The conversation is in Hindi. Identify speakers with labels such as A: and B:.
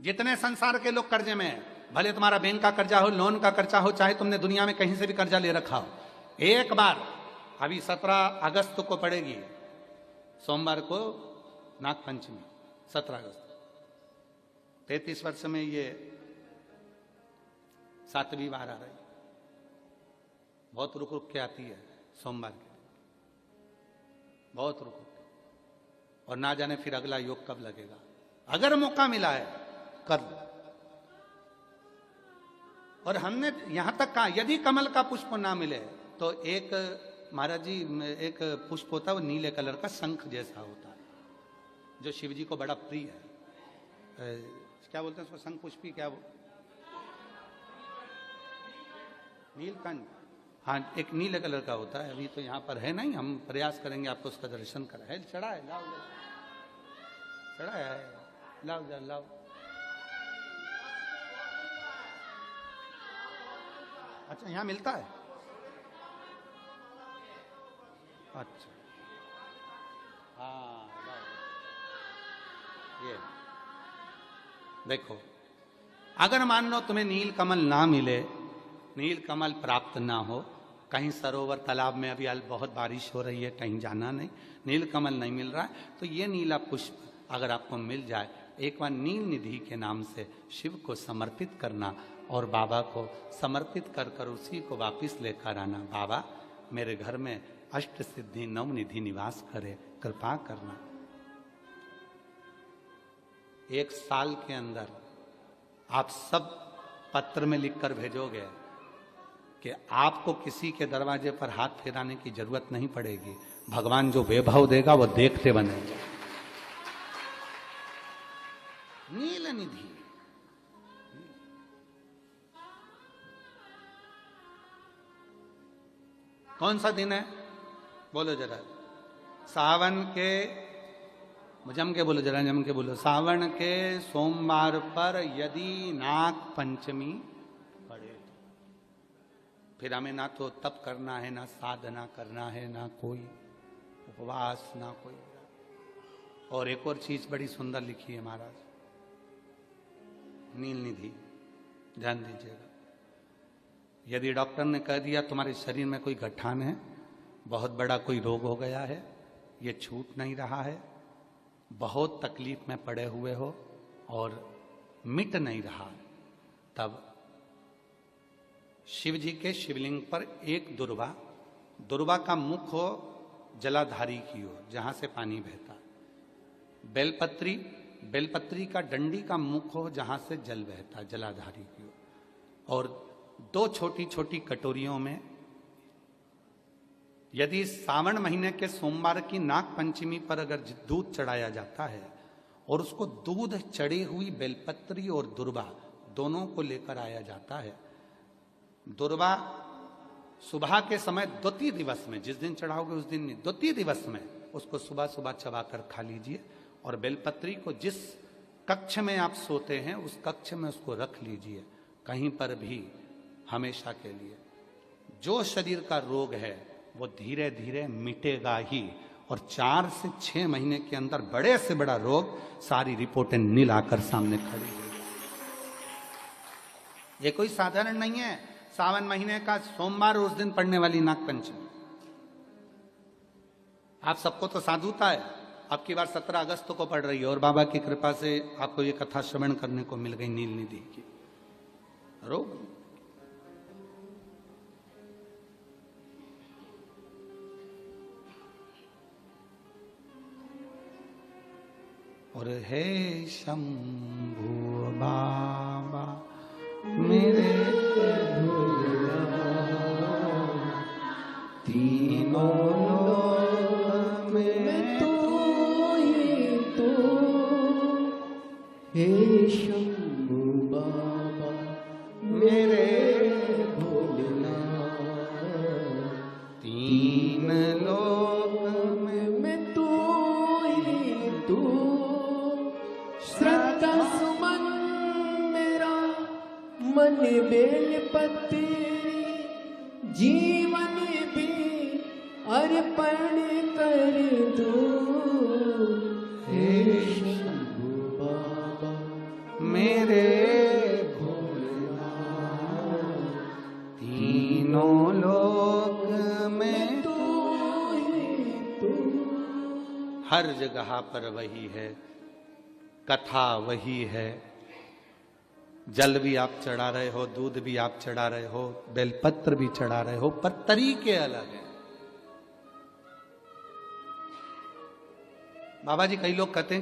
A: जितने संसार के लोग कर्जे में हैं, भले तुम्हारा बैंक का कर्जा हो, लोन का कर्जा हो, चाहे तुमने दुनिया में कहीं से भी कर्जा ले रखा हो, एक बार अभी 17 अगस्त को पड़ेगी, सोमवार को नागपंचमी, 17 अगस्त, 33 वर्ष में ये 7वीं बार आ रही, बहुत रुक रुक के आती है सोमवार के, बहुत रुक रुक के, और ना जाने फिर अगला योग कब लगेगा। अगर मौका मिला है कर लो। और हमने यहां तक कहा यदि कमल का पुष्प ना मिले तो एक महाराज जी एक पुष्प होता है, वो नीले कलर का शंख जैसा होता है, जो शिव जी को बड़ा प्रिय है। क्या बोलते हैं उसको, शंख पुष्पी, क्या नीलकंठ, हाँ एक नीले कलर का होता है। अभी तो यहाँ पर है नहीं, हम प्रयास करेंगे आपको उसका दर्शन कराए। चढ़ा है, लाओ चढ़ा है, लाओ जा लाओ। अच्छा यहाँ मिलता है, अच्छा हाँ ये देखो, अगर मान लो तुम्हें नील कमल ना मिले, नील कमल प्राप्त ना हो, कहीं सरोवर तालाब में अभी बहुत बारिश हो रही है, कहीं जाना नहीं, नील कमल नहीं मिल रहा है, तो ये नीला पुष्प अगर आपको मिल जाए, एक बार नील निधि के नाम से शिव को समर्पित करना और बाबा को समर्पित कर कर उसी को वापिस लेकर आना। बाबा मेरे घर में अष्ट सिद्धि नव निधि निवास करे, कृपा करना। 1 साल के अंदर आप सब पत्र में लिखकर भेजोगे कि आपको किसी के दरवाजे पर हाथ फेराने की जरूरत नहीं पड़ेगी, भगवान जो वैभव देगा वो देखते बनेंगे। नील निधि, कौन सा दिन है बोलो जरा, सावन के, जम के बोलो जरा, जम के बोलो, सावन के सोमवार पर यदि नाग पंचमी पड़े, फिर हमें ना तो तप करना है, ना साधना करना है, ना कोई उपवास, ना कोई। और एक और चीज बड़ी सुंदर लिखी है महाराज, नील निधि, ध्यान दीजिएगा। यदि डॉक्टर ने कह दिया तुम्हारे शरीर में कोई गठान है, बहुत बड़ा कोई रोग हो गया है, ये छूट नहीं रहा है, बहुत तकलीफ में पड़े हुए हो और मिट नहीं रहा, तब शिव जी के शिवलिंग पर एक दुर्वा, दुर्वा का मुख हो जलाधारी की ओर जहां से पानी बहता, बेलपत्री, बेलपत्री का डंडी का मुख हो जहां से जल बहता जलाधारी की ओर, और 2 छोटी छोटी कटोरियों में यदि सावन महीने के सोमवार की नाग पंचमी पर अगर दूध चढ़ाया जाता है और उसको दूध चढ़ी हुई बेलपत्री और दुर्वा दोनों को लेकर आया जाता है, दुर्वा सुबह के समय द्वितीय दिवस में, जिस दिन चढ़ाओगे उस दिन नहीं, द्वितीय दिवस में उसको सुबह सुबह चबाकर खा लीजिए, और बेलपत्री को जिस कक्ष में आप सोते हैं उस कक्ष में उसको रख लीजिए, कहीं पर भी हमेशा के लिए। जो शरीर का रोग है वो धीरे धीरे मिटेगा ही, और 4 से 6 महीने के अंदर बड़े से बड़ा रोग सारी रिपोर्टें नील आकर सामने खड़ी है। ये कोई साधारण नहीं है, सावन महीने का सोमवार उस दिन पड़ने वाली नागपंचमी। आप सबको तो साधुता है, अब की बार 17 अगस्त को पड़ रही है, और बाबा की कृपा से आपको ये कथा श्रवण करने को मिल गई नील निधि की। रोग और हे शंभु बाबा मेरे तीनों लोक में तू ही तू, हे शंभु बाबा मेरे भोलेनाथ, तीन लोक में तू ही तू, श्रद्धा सुमन मेरा मन बेलपत्री, जीवन भी अर्पण कर दूं, हे शंभु बाबा मेरे भोलेनाथ, तीनों लोक में तू ही तू। हर जगह पर वही है, कथा वही है। जल भी आप चढ़ा रहे हो, दूध भी आप चढ़ा रहे हो, बेलपत्र भी चढ़ा रहे हो, पर तरीके अलग हैं। बाबा जी, कई लोग कहते हैं